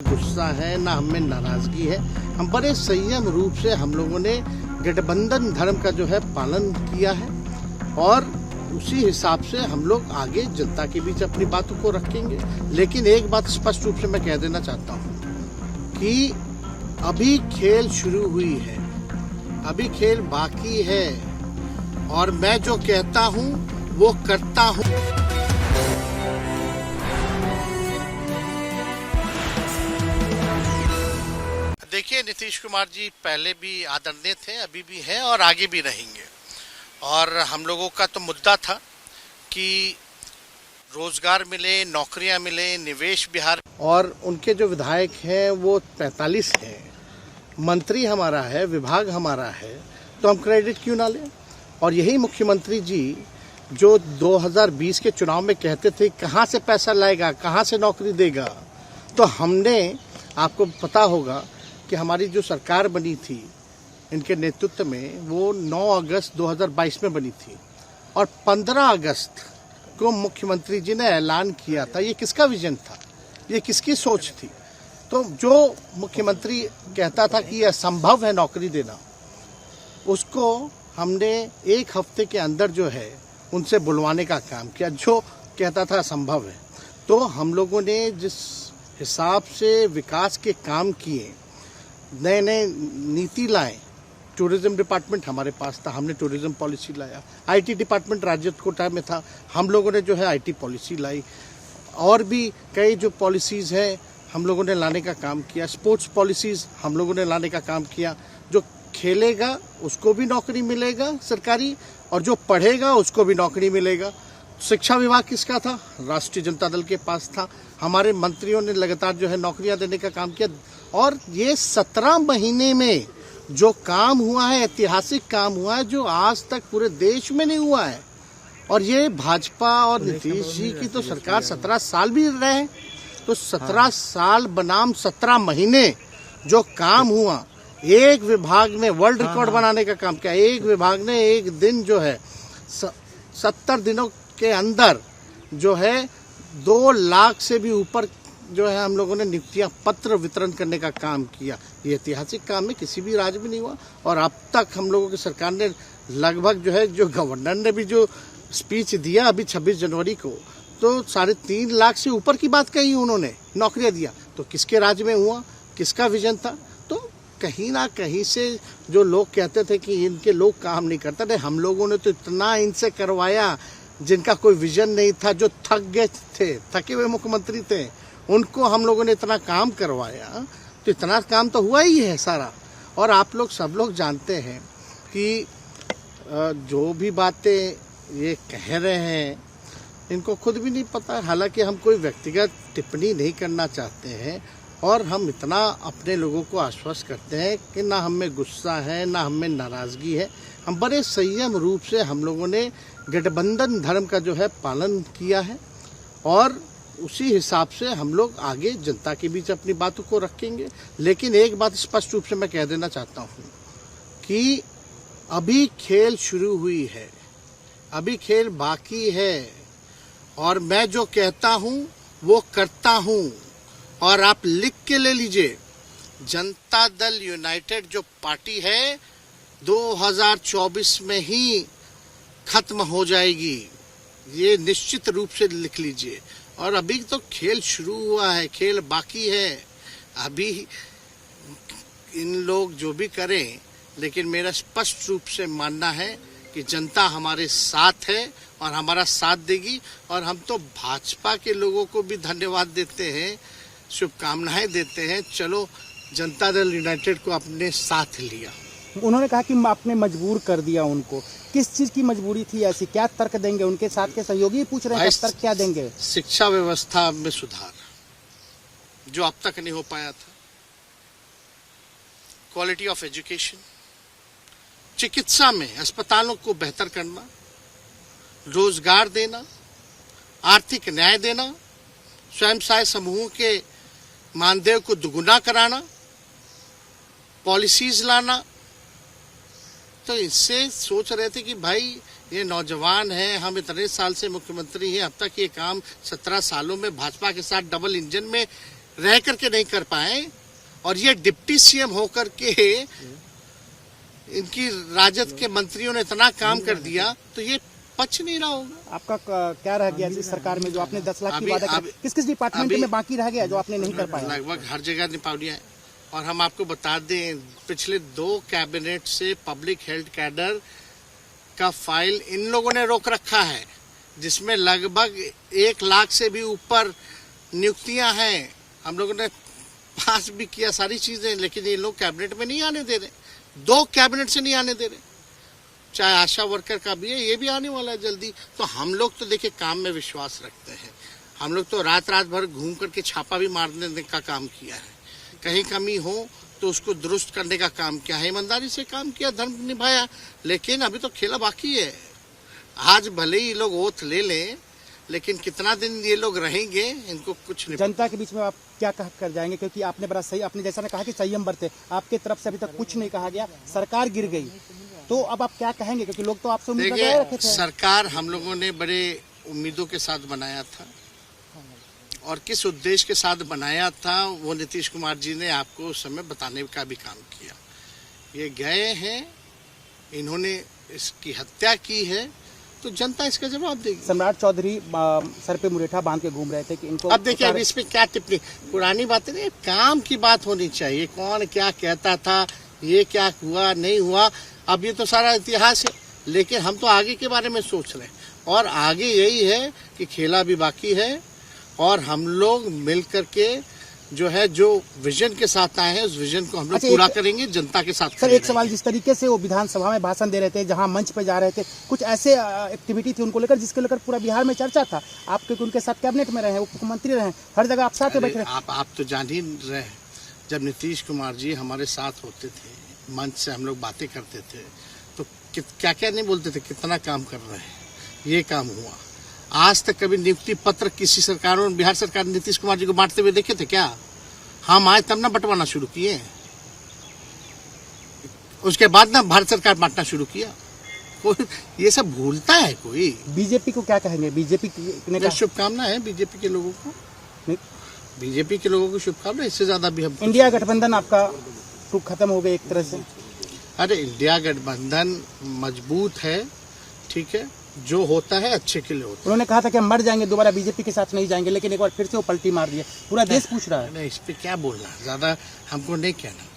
गुस्सा है ना हमें नाराजगी है। हम बड़े संयम रूप से हम लोगों ने गठबंधन धर्म का जो है पालन किया है और उसी हिसाब से हम लोग आगे जनता के बीच अपनी बातों को रखेंगे। लेकिन एक बात स्पष्ट रूप से मैं कह देना चाहता हूँ कि अभी खेल शुरू हुई है, अभी खेल बाकी है और मैं जो कहता हूँ वो करता हूँ। देखिए, नीतीश कुमार जी पहले भी आदरणीय थे, अभी भी हैं और आगे भी रहेंगे। और हम लोगों का तो मुद्दा था कि रोजगार मिले, नौकरियां मिले, निवेश बिहार। और उनके जो विधायक हैं वो 45 हैं, मंत्री हमारा है, विभाग हमारा है, तो हम क्रेडिट क्यों ना लें। और यही मुख्यमंत्री जी जो 2020 के चुनाव में कहते थे कहाँ से पैसा लाएगा, कहाँ से नौकरी देगा, तो हमने, आपको पता होगा कि हमारी जो सरकार बनी थी इनके नेतृत्व में, वो 9 अगस्त 2022 में बनी थी और 15 अगस्त को मुख्यमंत्री जी ने ऐलान किया था। ये किसका विजन था, ये किसकी सोच थी। तो जो मुख्यमंत्री कहता था कि यह असंभव है नौकरी देना, उसको हमने एक हफ्ते के अंदर जो है उनसे बुलवाने का काम किया। जो कहता था असंभव है, तो हम लोगों ने जिस हिसाब से विकास के काम किए, नए नए नीति लाए, टूरिज्म डिपार्टमेंट हमारे पास था, हमने टूरिज्म पॉलिसी लाया। आईटी डिपार्टमेंट राज्य कोटा में था, हम लोगों ने जो है आईटी पॉलिसी लाई। और भी कई जो पॉलिसीज़ हैं हम लोगों ने लाने का काम किया। स्पोर्ट्स पॉलिसीज़ हम लोगों ने लाने का काम किया। जो खेलेगा उसको भी नौकरी मिलेगा सरकारी, और जो पढ़ेगा उसको भी नौकरी मिलेगा। शिक्षा विभाग किसका था, राष्ट्रीय जनता दल के पास था। हमारे मंत्रियों ने लगातार जो है नौकरियां देने का काम किया। और ये 17 महीने में जो काम हुआ है, ऐतिहासिक काम हुआ है, जो आज तक पूरे देश में नहीं हुआ है। और ये भाजपा और नीतीश जी की तो सरकार 17 साल भी रहे, तो 17 साल बनाम 17 महीने जो काम हुआ, एक विभाग ने वर्ल्ड रिकॉर्ड बनाने का काम किया। एक विभाग ने एक दिन जो है 70 दिनों के अंदर जो है 2 लाख से भी ऊपर जो है हम लोगों ने नियुक्तियां पत्र वितरण करने का काम किया। ये ऐतिहासिक काम है, किसी भी राज्य में नहीं हुआ। और अब तक हम लोगों की सरकार ने लगभग जो है, जो गवर्नर ने भी जो स्पीच दिया अभी 26 जनवरी को, तो 3.5 लाख से ऊपर की बात कही उन्होंने, नौकरियां दिया। तो किसके राज्य में हुआ, किसका विजन था। तो कहीं ना कहीं से जो लोग कहते थे कि इनके लोग काम नहीं करते थे, हम लोगों ने तो इतना इनसे करवाया जिनका कोई विजन नहीं था, जो थक गए थे, थके हुए मुख्यमंत्री थे, उनको हम लोगों ने इतना काम करवाया। तो इतना काम तो हुआ ही है सारा। और आप लोग सब लोग जानते हैं कि जो भी बातें ये कह रहे हैं इनको खुद भी नहीं पता। हालांकि हम कोई व्यक्तिगत टिप्पणी नहीं करना चाहते हैं और हम इतना अपने लोगों को आश्वस्त करते हैं कि ना हमें गुस्सा है ना हमें नाराज़गी है। हम बड़े संयम रूप से हम लोगों ने गठबंधन धर्म का जो है पालन किया है और उसी हिसाब से हम लोग आगे जनता के बीच अपनी बातों को रखेंगे। लेकिन एक बात स्पष्ट रूप से मैं कह देना चाहता हूँ कि अभी खेल शुरू हुई है, अभी खेल बाकी है और मैं जो कहता हूँ वो करता हूँ। और आप लिख के ले लीजिए, जनता दल यूनाइटेड जो पार्टी है 2024 में ही खत्म हो जाएगी, ये निश्चित रूप से लिख लीजिए। और अभी तो खेल शुरू हुआ है, खेल बाकी है। अभी इन लोग जो भी करें, लेकिन मेरा स्पष्ट रूप से मानना है कि जनता हमारे साथ है और हमारा साथ देगी। और हम तो भाजपा के लोगों को भी धन्यवाद देते हैं, शुभकामनाएं देते हैं। चलो, जनता दल यूनाइटेड को अपने साथ लिया। उन्होंने कहा कि आपने मजबूर कर दिया उनको। किस चीज की मजबूरी थी ऐसी, क्या तर्क देंगे? उनके साथ के सहयोगी पूछ रहे हैं, तर्क क्या देंगे? शिक्षा व्यवस्था में सुधार जो अब तक नहीं हो पाया था, क्वालिटी ऑफ एजुकेशन, चिकित्सा में अस्पतालों को बेहतर करना, रोजगार देना, आर्थिक न्याय देना, स्वयं सहायता समूहों के मानदेय को दुगुना कराना, पॉलिसीज लाना। तो इससे सोच रहे थे कि भाई ये नौजवान है, हम इतने साल से मुख्यमंत्री हैं, अब तक ये काम 17 सालों में भाजपा के साथ डबल इंजन में रह करके नहीं कर पाए, और ये डिप्टी सीएम होकर के इनकी राजद के मंत्रियों ने इतना काम कर दिया, तो ये पच नहीं रहा होगा। आपका क्या रह गया इस सरकार में जो आपने 10 लाख की वादा किया, किस किस डिपार्टमेंट में बाकी रह गया जो आपने नहीं कर पाया? लगभग हर जगह निपा दिया है। और हम आपको बता दें, पिछले 2 कैबिनेट से पब्लिक हेल्थ कैडर का फाइल इन लोगों ने रोक रखा है, जिसमें लगभग 1 लाख से भी ऊपर नियुक्तियां हैं। हम लोगों ने पास भी किया सारी चीजें, लेकिन ये लोग कैबिनेट में नहीं आने दे रहे। 2 कैबिनेट से नहीं आने दे रहे। चाहे आशा वर्कर का भी है, ये भी आने वाला है जल्दी। तो हम लोग तो देखिए काम में विश्वास रखते हैं। हम लोग तो रात भर घूम करके छापा भी मारने का काम किया है। कहीं कमी हो तो उसको दुरुस्त करने का काम किया है, ईमानदारी से काम किया, धर्म निभाया। लेकिन अभी तो खेला बाकी है। आज भले ही लोग ओथ ले लें, लेकिन कितना दिन ये लोग रहेंगे, इनको कुछ नहीं। जनता के बीच में आप क्या कह कर जाएंगे, क्योंकि आपने बड़ा सही, आपने जैसा ने कहा कि संयम बरते, आपके तरफ से अभी तक कुछ नहीं कहा गया, सरकार गिर गई, तो अब आप क्या कहेंगे, क्योंकि लोग तो आपसे उम्मीद लगाए रखे थे। सरकार हम लोगों ने बड़े उम्मीदों के साथ बनाया था, और किस उद्देश्य के साथ बनाया था वो नीतीश कुमार जी ने आपको उस समय बताने का भी काम किया। ये गए हैं, इन्होंने इसकी हत्या की है, तो जनता इसका जवाब देगी। सम्राट चौधरी सर पे मुरेठा बांध के घूम रहे थे कि इनको अब देखिए, अब इस पे क्या टिप्पणी, पुरानी बातें नहीं, काम की बात होनी चाहिए। कौन क्या कहता था, ये क्या हुआ नहीं हुआ, अब ये तो सारा इतिहास है। लेकिन हम तो आगे के बारे में सोच रहे हैं, और आगे यही है कि खेला भी बाकी है, और हम लोग मिल करके जो है, जो विजन के साथ आए हैं, उस विजन को हम लोग पूरा करेंगे, जनता के साथ। सर, एक सवाल, जिस तरीके से वो विधानसभा में भाषण दे रहे थे, जहां मंच पे जा रहे थे, कुछ ऐसे एक्टिविटी थी उनको लेकर जिसके लेकर पूरा बिहार में चर्चा था। आप क्योंकि उनके साथ कैबिनेट में रहे हैं, उप मुख्यमंत्री रहे हैं, हर जगह आप साथ बैठे रहे। आप तो जान ही रहे, जब नीतीश कुमार जी हमारे साथ होते थे, मंच से हम लोग बातें करते थे, तो क्या क्या नहीं बोलते थे, कितना काम कर रहे हैं, ये काम हुआ। आज तक कभी नियुक्ति पत्र किसी सरकारों, बिहार सरकार नीतीश कुमार जी को बांटते हुए देखे थे क्या? हम आए तब ना बंटवाना शुरू किए, उसके बाद ना भारत सरकार बांटना शुरू किया। कोई ये सब भूलता है कोई? बीजेपी को क्या कहेंगे? बीजेपी ने शुभकामना है बीजेपी के लोगों को, बीजेपी के लोगों को शुभकामना। इससे ज्यादा भी हम, इंडिया गठबंधन आपका खत्म हो गया एक तरह से। अरे इंडिया गठबंधन मजबूत है, ठीक है, जो होता है अच्छे के लिए होता है। उन्होंने कहा था कि हम मर जाएंगे, दोबारा बीजेपी के साथ नहीं जाएंगे, लेकिन एक बार फिर से वो पलटी मार दिया। पूरा देश पूछ रहा है। नहीं, इस पे क्या बोलना, ज्यादा हमको नहीं कहना।